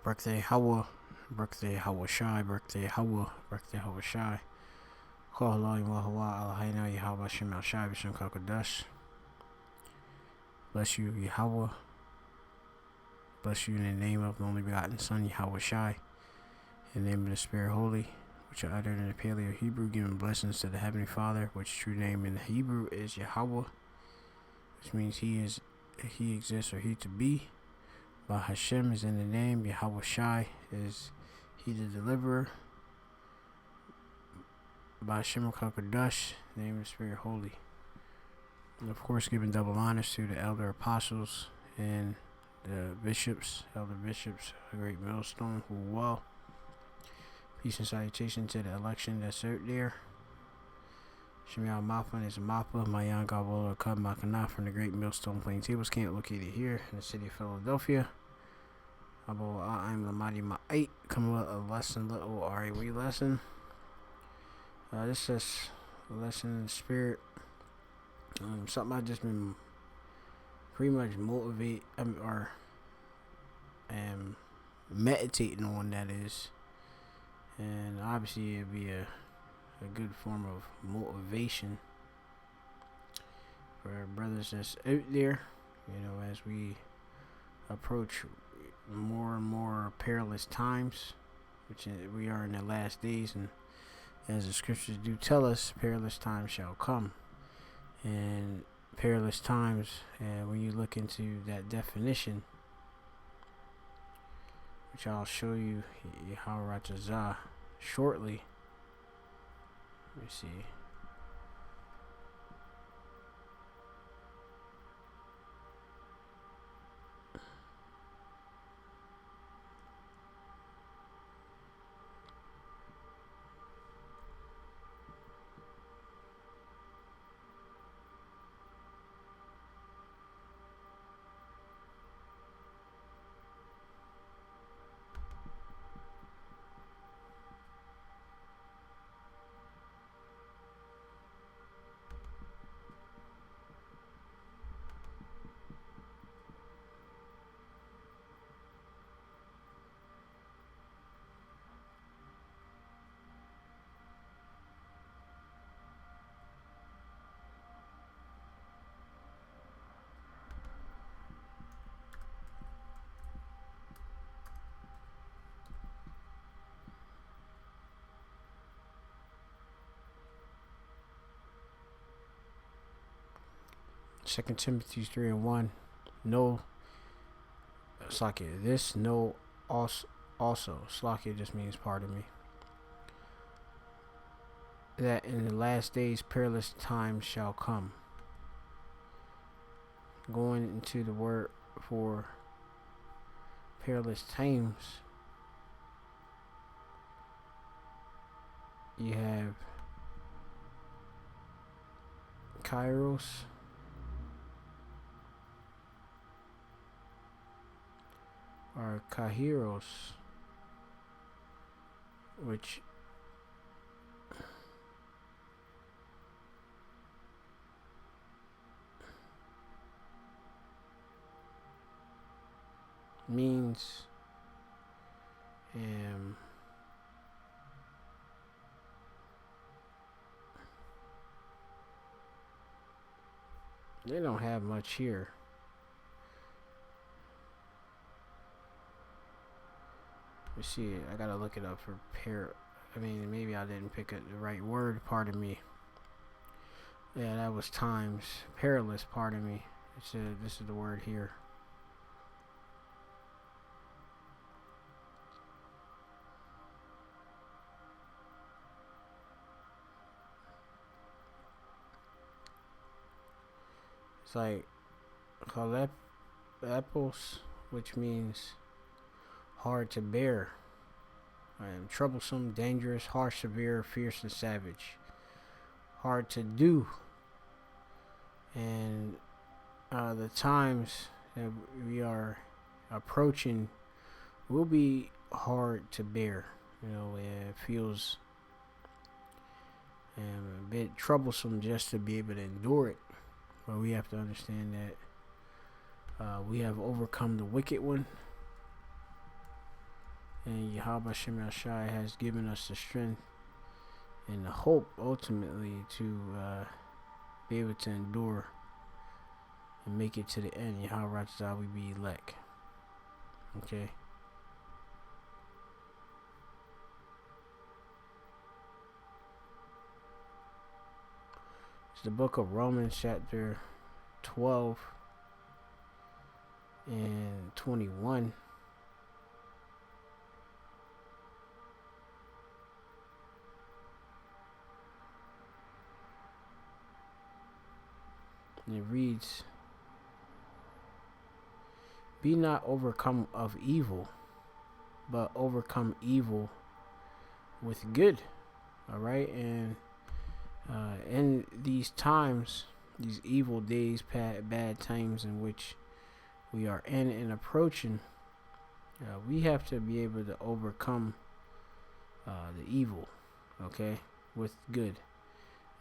Birthday Hawa, birthday Hawa Shai, birthday Hawa, birthday Hawa Shai. Kohala Wahawa Alahaina Yahweh Shemal Shai Bisham Kakadash. Bless you, Yahweh. Bless you in the name of the only begotten Son, Yahweh Shai. In the name of the Spirit Holy, which are uttered in the Paleo Hebrew, giving blessings to the Heavenly Father, which true name in the Hebrew is Yahweh, which means He exists, or He to be. But Hashem is in the name. Yahweh Shai is He the deliverer. By Hashem Kakadash, name of the Spirit Holy. And of course, giving double honors to the elder apostles and the bishops, elder bishops, a great millstone who well. Peace and salutation to the election that's out there. Shemiah Mappa is a Mappa, Mayan Gabolo Kub Makana from the Great Millstone Plaintables Camp located here in the city of Philadelphia. I'm Lamadi Ma'ait, coming with a lesson, little RAW lesson. This is a lesson in the spirit. Something I've just been pretty much meditating on, that is. And obviously it'd be a good form of motivation for our brothers that's out there, as we approach more and more perilous times, which we are in the last days, and as the scriptures do tell us, perilous times shall come. And perilous times, when you look into that definition, which I'll show you Yahweh shortly. Let me see. Second Timothy 3:1. No, Slakia. This no also Slakia just means pardon me. That in the last days perilous times shall come. Going into the word for perilous times, you have Kairos, or Kahiros, which means they don't have much here. Let me see, I gotta look it up for maybe I didn't pick up the right word, pardon me. Yeah, that was times. Perilous, pardon me. This is the word here. It's like Chalepos, which means hard to bear, troublesome, dangerous, harsh, severe, fierce, and savage. Hard to do. And the times that we are approaching will be hard to bear. It feels a bit troublesome just to be able to endure it. But we have to understand that we have overcome the wicked one. And Yahweh Shem Shai has given us the strength and the hope ultimately to be able to endure and make it to the end. Yahweh Ratzah, we be elect. Okay. It's the book of Romans, chapter 12 and 21. And it reads, "Be not overcome of evil, but overcome evil with good." All right. And in these times, these evil days, bad times in which we are in and approaching, we have to be able to overcome the evil, okay, with good.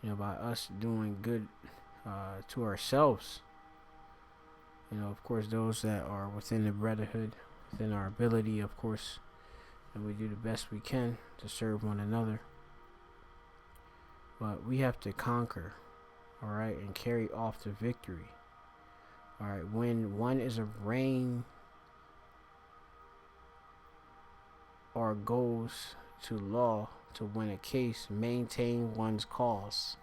By us doing good to ourselves. Of course, those that are within the brotherhood, within our ability, of course, and we do the best we can to serve one another. But we have to conquer, all right, and carry off the victory. All right, when one is arraigned or goes to law to win a case, maintain one's cause.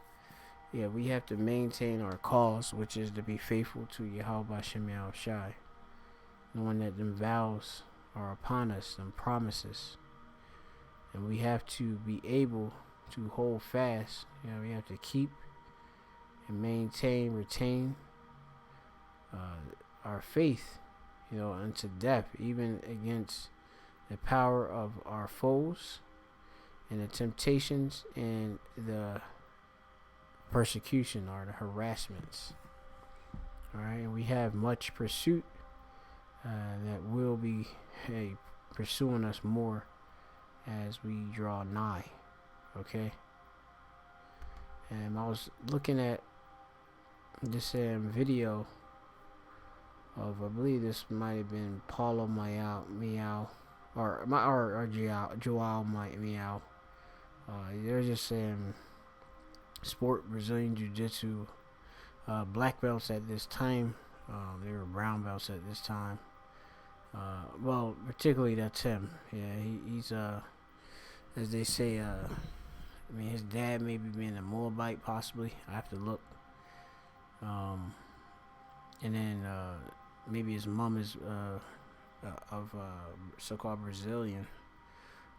Yeah, we have to maintain our cause, which is to be faithful to Yahweh Shem Shai, knowing that them vows are upon us, them promises, and we have to be able to hold fast. We have to keep and maintain, retain our faith, unto death, even against the power of our foes and the temptations and the persecution or the harassments. All right, and we have much pursuit that will be pursuing us more as we draw nigh. Okay. And I was looking at this video of, I believe this might have been Paulo Meow or Joao Meow. They're just saying sport Brazilian Jiu-Jitsu black belts at this time. They were brown belts at this time. Well, particularly that's him. Yeah, he's as they say, his dad maybe being a Moabite, possibly. I have to look. And then maybe his mom is of so-called Brazilian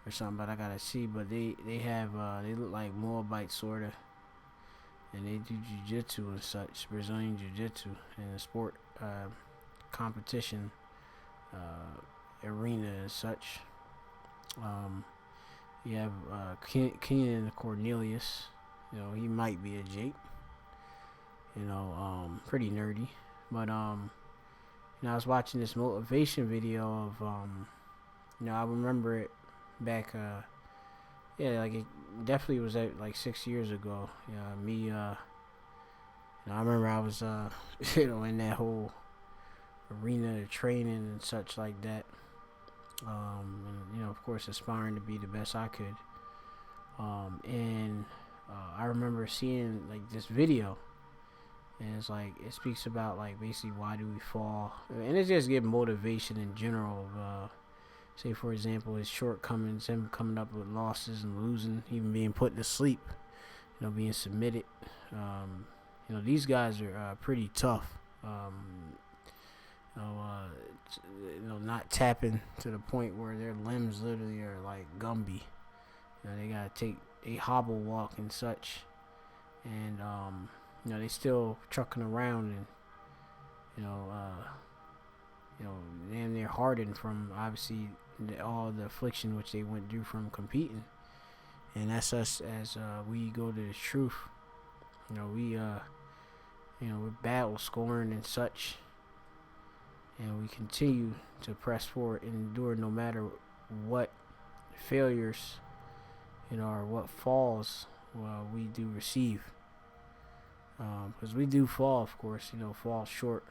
or something, but I gotta see. But they have they look like Moabite sorta, and they do jiu-jitsu and such, Brazilian jiu-jitsu, in the sport competition arena and such. You have Keenan Cornelius. He might be a Jake. Pretty nerdy. But I was watching this motivation video of I remember it back it definitely was like 6 years ago. I remember I was in that whole arena training and such like that. And of course aspiring to be the best I could. And I remember seeing like this video, and it's like it speaks about like basically why do we fall, and it's just give motivation in general of say for example his shortcomings, him coming up with losses and losing, even being put to sleep, being submitted. These guys are pretty tough. Not tapping to the point where their limbs literally are like Gumby. They gotta take a hobble walk and such, and they still trucking around and damn near hardened from obviously all the affliction which they went through from competing. And that's us as we go to the truth. We battle scoring and such. And we continue to press forward and endure no matter what failures, or what falls we do receive. Because we do fall, of course, fall short,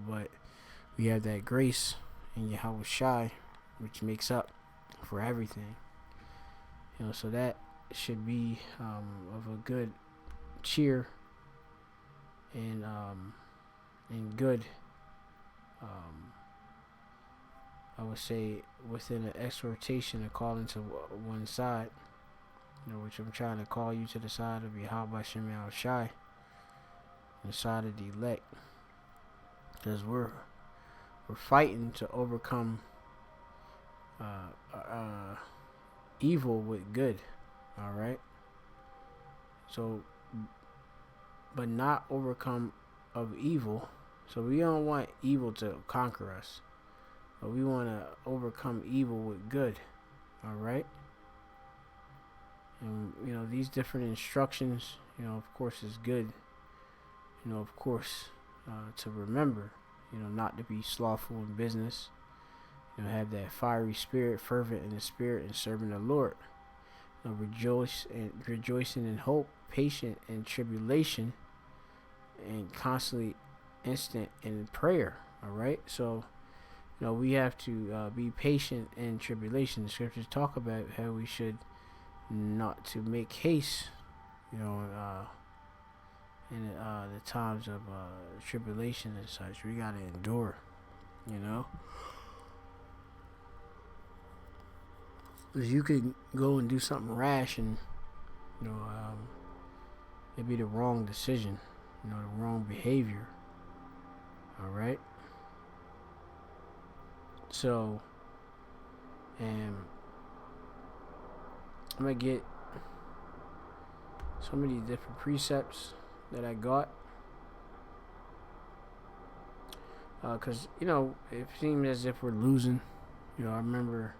but we have that grace in Yahweh Shai, which makes up for everything. So that should be of a good cheer and good, I would say, within an exhortation, a calling to one side, which I'm trying to call you to the side of Yahweh Shem Shai, the side of the elect, because we're fighting to overcome evil with good. All right. So, but not overcome of evil. So we don't want evil to conquer us, but we want to overcome evil with good. All right. And these different instructions, of course, is good. Of course, to remember, not to be slothful in business. Have that fiery spirit, fervent in the spirit, and serving the Lord. Rejoicing in hope, patient in tribulation, and constantly instant in prayer. All right. So, we have to be patient in tribulation. The scriptures talk about how we should not to make haste, in the times of tribulation and such. We gotta endure, Because you could go and do something rash and, it'd be the wrong decision, the wrong behavior. All right. So, and I'm going to get some of these different precepts that I got. Because, it seems as if we're losing. I remember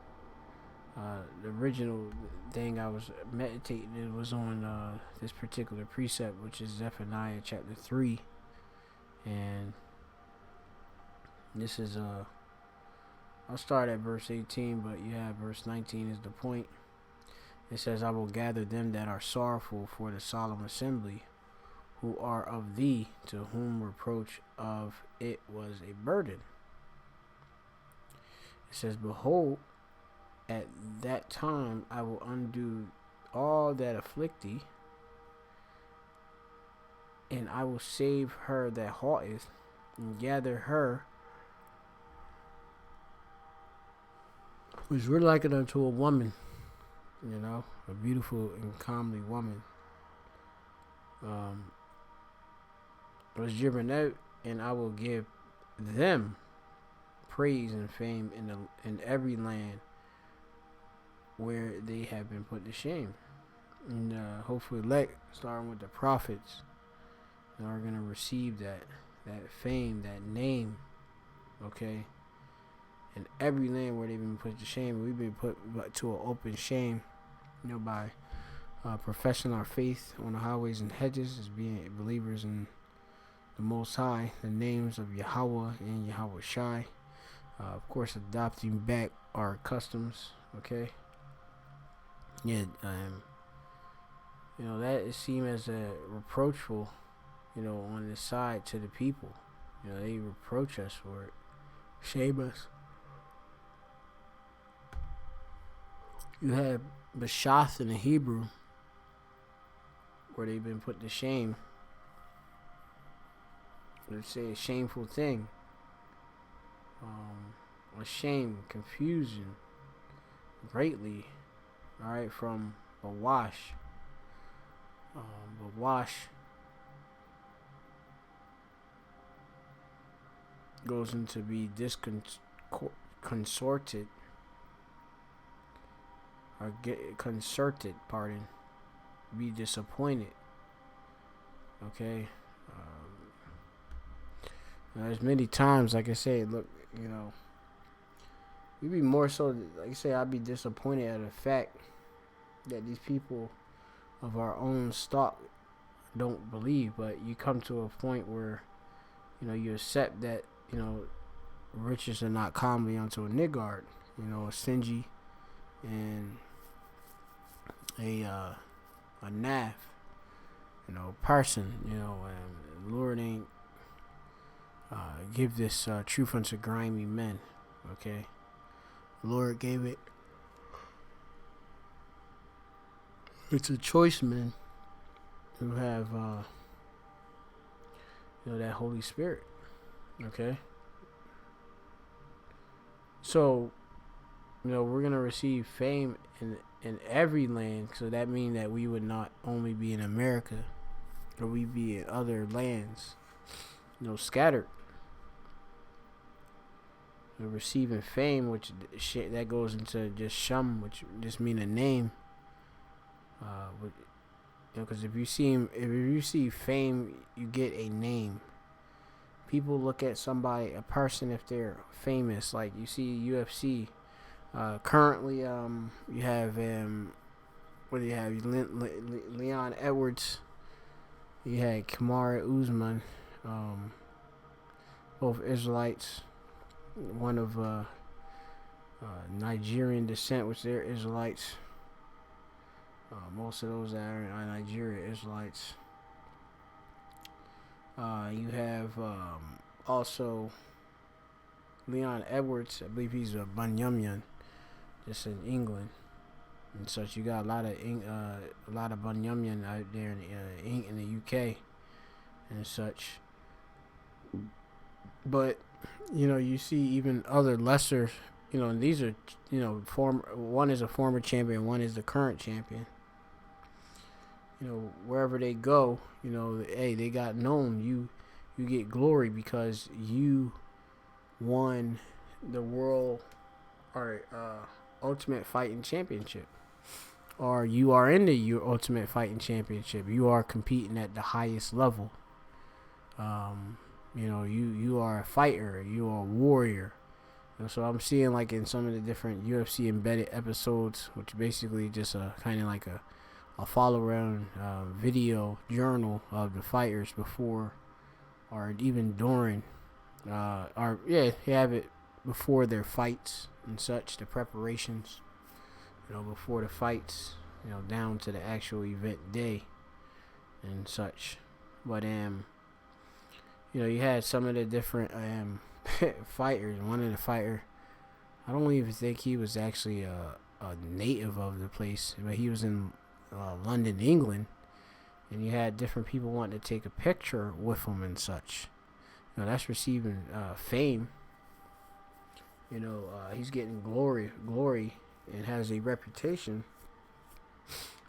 the original thing I was meditating, it was on this particular precept, which is Zephaniah chapter 3. And this is, I'll start at verse 18, but verse 19 is the point. It says, I will gather them that are sorrowful for the solemn assembly, who are of thee, to whom reproach of it was a burden. It says, behold, at that time I will undo all that afflict thee, and I will save her that halteth, and gather her, which we're likened unto a woman, a beautiful and comely woman, was driven out, and I will give them praise and fame in every land where they have been put to shame. And hopefully, starting with the prophets, are going to receive that fame, that name, okay? In every land where they've been put to shame, we've been put to an open shame, by professing our faith on the highways and hedges, as being believers in the Most High, the names of Yahweh and Yahweh Shai. Of course, adopting back our customs, okay? Yeah, that it seemed as a reproachful, on the side to the people. They reproach us for it, shame us. You have Bashath in the Hebrew, where they've been put to shame. Let's say a shameful thing. A shame, confusion, greatly. All right, from Bawash. Bawash goes into be disconcerted, or get concerted, be disappointed. Okay. There's many times, like I say, look, we be more so, like I say, I'd be disappointed at the fact that these people of our own stock don't believe. But you come to a point where, you accept that, riches are not commonly unto a niggard, a stingy and a naff, person, and the Lord ain't give this truth unto grimy men, okay? The Lord gave it It's a choice, man, who have that Holy Spirit. Okay, so we're gonna receive fame in every land. So that means that we would not only be in America, but we be in other lands, scattered. We're receiving fame, which shit that goes into just shum, which just mean a name. Because if you see fame, you get a name. People look at a person, if they're famous. Like you see UFC. Currently, you have what do you have? Leon Edwards. You had Kamaru Usman, both Israelites. One of Nigerian descent, which they're Israelites. Most of those are Nigeria Israelites. You have also Leon Edwards. I believe he's a Bunyamyan, just in England and such. You got a lot of Bunyamyan out there in the UK and such. But you see even other lesser. And these are one is a former champion, one is the current champion. Wherever they go, hey, they got known. You get glory because you won the world or Ultimate Fighting Championship, or you are in your Ultimate Fighting Championship. You are competing at the highest level. You are a fighter. You are a warrior. So I'm seeing like in some of the different UFC embedded episodes, which basically just kind of like a follow around video journal of the fighters before or even during they have it before their fights and such, the preparations before the fights, down to the actual event day and such. But you had some of the different fighters. One of the fighter, I don't even think he was actually a native of the place, but he was in London, England, and you had different people wanting to take a picture with him and such. That's receiving fame. He's getting glory, and has a reputation.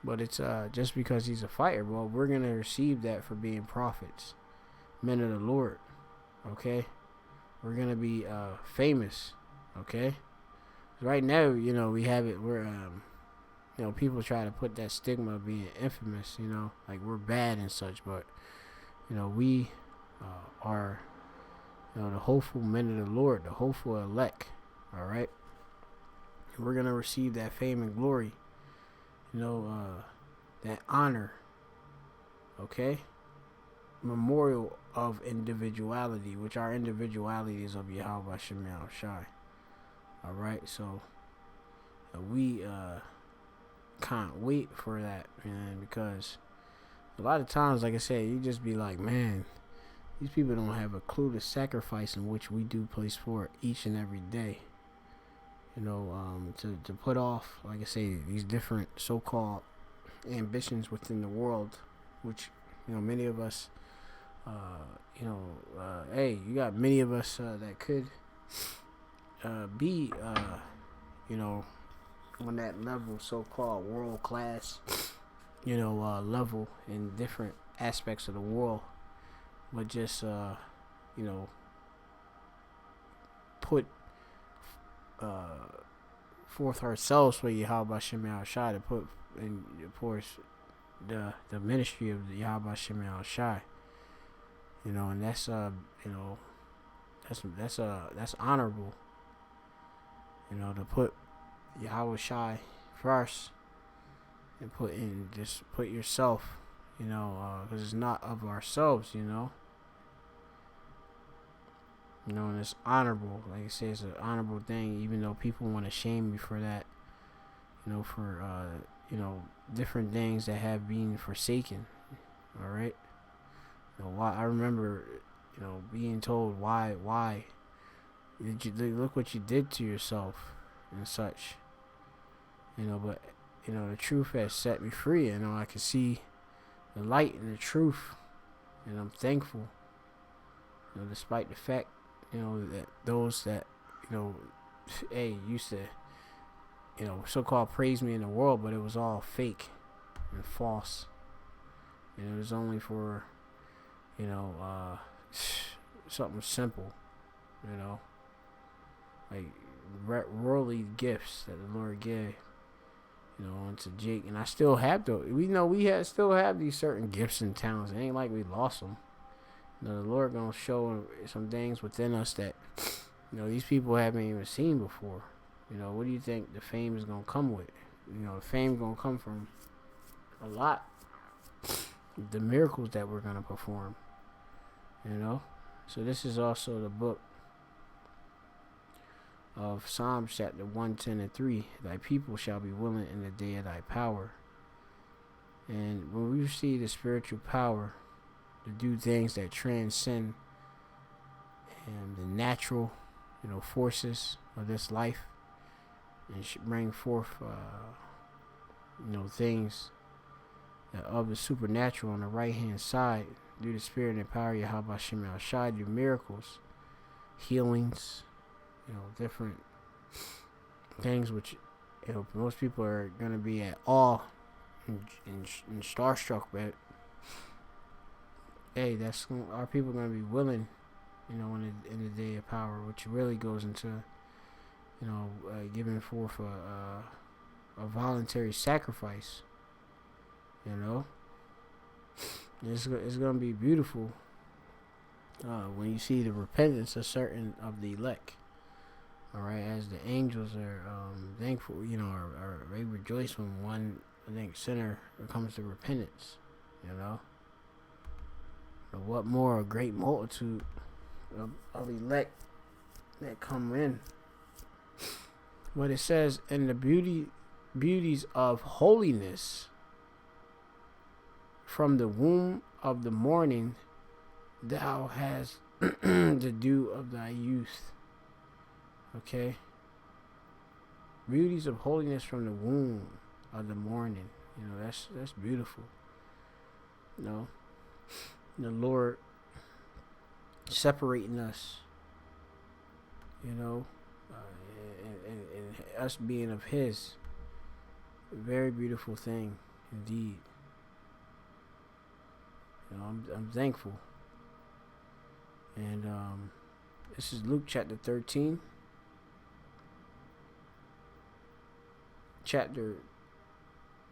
But it's just because he's a fighter. Well, we're gonna receive that for being prophets, men of the Lord. Okay, we're gonna be famous. Okay, right now, we have it. We're people try to put that stigma of being infamous, like we're bad and such, but, we are, the hopeful men of the Lord, the hopeful elect, all right? And we're going to receive that fame and glory, that honor, okay? Memorial of individuality, which our individuality is of Yahweh Shem Shai, all right? So, we, can't wait for that, man, because a lot of times, like I said, you just be like, man, these people don't have a clue the sacrifice in which we do place for each and every day. To put off, like I say, these different so-called ambitions within the world, which many of us, hey, you got many of us that could be, on that level, so-called world-class, level in different aspects of the world, but just, put forth ourselves for Yahweh Shem Shai, to put in, of course, the ministry of the Yahweh Shem Shai, and that's that's honorable, to put Yahweh Shai first and put yourself, because it's not of ourselves, and it's honorable. Like I say, it's an honorable thing, even though people want to shame me for that, for different things that have been forsaken. All right, why I remember, being told why did you look what you did to yourself and such. But the truth has set me free. I can see the light and the truth, and I'm thankful. Despite the fact, that those that, used to, so-called praise me in the world, but it was all fake and false. And it was only for, something simple, like worldly gifts that the Lord gave, unto Jake. And I still have still have these certain gifts and talents. It ain't like we lost them. The Lord gonna show some things within us that, these people haven't even seen before. What do you think the fame is gonna come with? The fame gonna come from a lot. The miracles that we're gonna perform. So this is also the book of Psalms chapter 110 and 3. Thy people shall be willing in the day of thy power. And when we see the spiritual power to do things that transcend and the natural, forces of this life, and bring forth, things that of the supernatural on the right hand side, through the spirit and power of Yahweh Shem El Shai, do miracles, healings, different things which, most people are going to be at awe and starstruck, but hey, our people are going to be willing, in the day of power, which really goes into, giving forth a voluntary sacrifice. It's going to be beautiful when you see the repentance of certain of the elect. All right, as the angels are thankful, they rejoice when one, I think, sinner comes to repentance. But what more, a great multitude of elect that come in. But it says, in the beauties of holiness, from the womb of the morning, thou hast the dew of thy youth. Okay? Beauties of holiness from the womb of the morning. That's beautiful. The Lord separating us, and us being of His. A very beautiful thing indeed. I'm thankful. And this is Luke chapter 13. Chapter,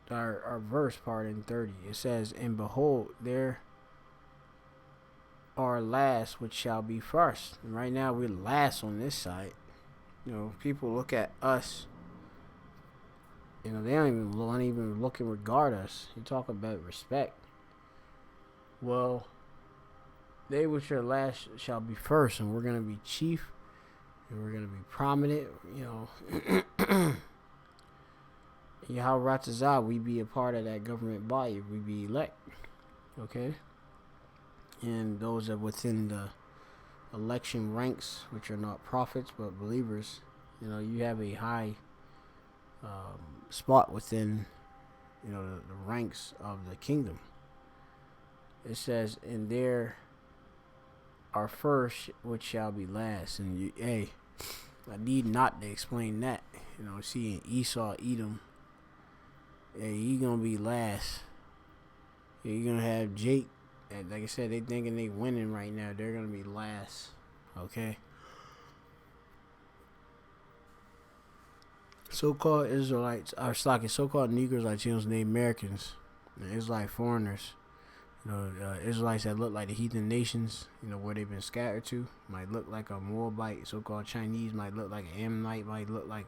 our verse part in 30. It says, and behold, there are last which shall be first. And right now we're last on this side. People look at us. They don't even look and regard us. You talk about respect. Well, they which are last shall be first, and we're going to be chief, and we're going to be prominent. Yahweh Ratazah, we be a part of that government body. We be elect. Okay? And those that within the election ranks, which are not prophets but believers, you have a high spot within, the ranks of the kingdom. It says, and there are first which shall be last. And I need not to explain that. Seeing Esau, Edom, he gonna be last. You're gonna have Jake. Like I said, they thinking they winning right now. They're gonna be last. Okay. So-called Israelites, so-called Negroes, Latinos, Native Americans, and Israelite foreigners. Israelites that look like the heathen nations, where they've been scattered to, might look like a Moabite. So-called Chinese might look like an Ammonite, might look like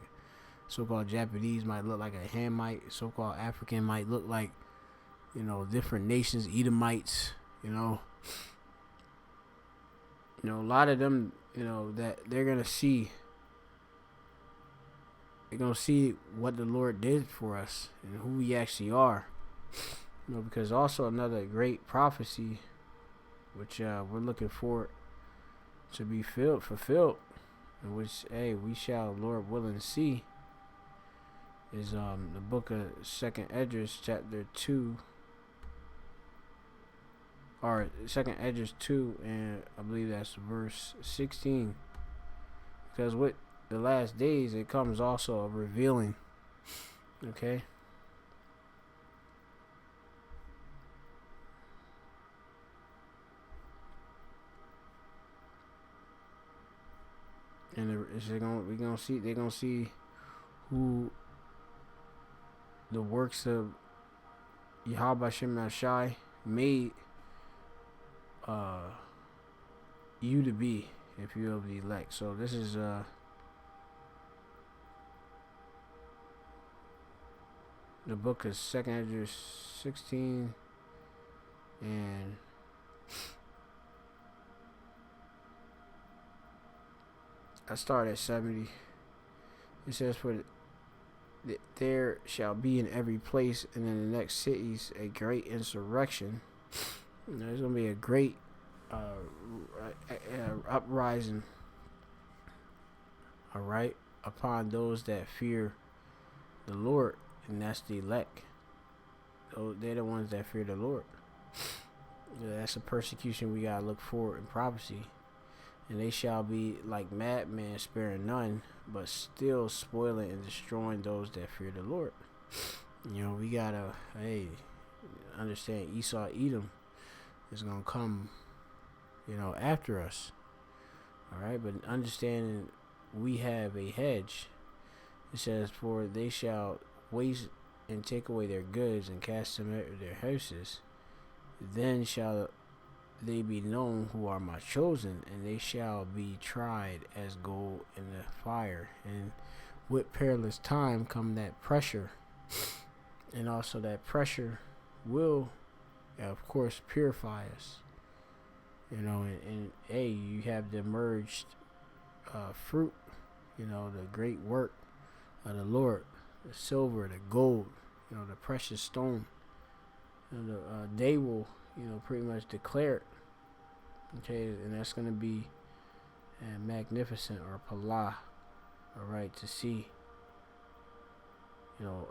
so-called Japanese, might look like a Hamite. So-called African might look like, different nations, Edomites, a lot of them, that they're going to see. They're going to see what the Lord did for us and who we actually are. Because also another great prophecy, which we're looking forward to be fulfilled, in which, we shall, Lord willing, see, is the book of Second Esdras chapter 2, or Second Esdras 2, and I believe that's verse 16. Because with the last days, it comes also a revealing. Okay. And they're gonna see who the works of Yahweh Shem Shai made you to be, if you are the elect. So this is the book of Second Esdras 16, and I start at 70. It says, "For there shall be in every place and in the next cities a great insurrection." There's gonna be a great uprising. All right, upon those that fear the Lord, and that's the elect. They're the ones that fear the Lord. That's a persecution we gotta look for in prophecy. And they shall be like madmen, sparing none, but still spoiling and destroying those that fear the Lord. We gotta, understand Esau, Edom is gonna come, after us. All right, but understanding we have a hedge. It says, "For they shall waste and take away their goods and cast them out of their houses. Then shall they be known who are my chosen, and they shall be tried as gold in the fire." And with perilous time come that pressure, and also that pressure will, of course, purify us. And you have the emerged fruit, the great work of the Lord, the silver, the gold, the precious stone. They will, pretty much declare it. Okay, and that's going to be magnificent, or pala, all right, to see,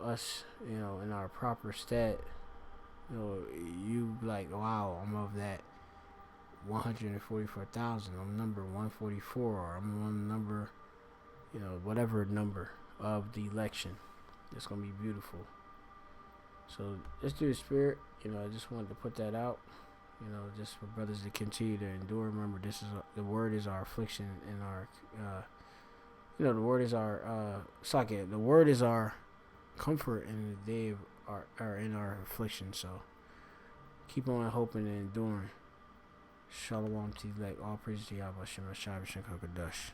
us, in our proper stat. You like, wow, I'm of that 144,000. I'm number 144, or I'm on number, whatever number of the election. It's going to be beautiful. So let's do the spirit. I just wanted to put that out. Just for brothers to continue to endure. Remember, the word is our affliction, and our, the word is our socket. The word is our comfort in the day of our in our affliction. So keep on hoping and enduring. Shalom to you, like all praise to Yahweh Shem Shai B'Shem Kakadash.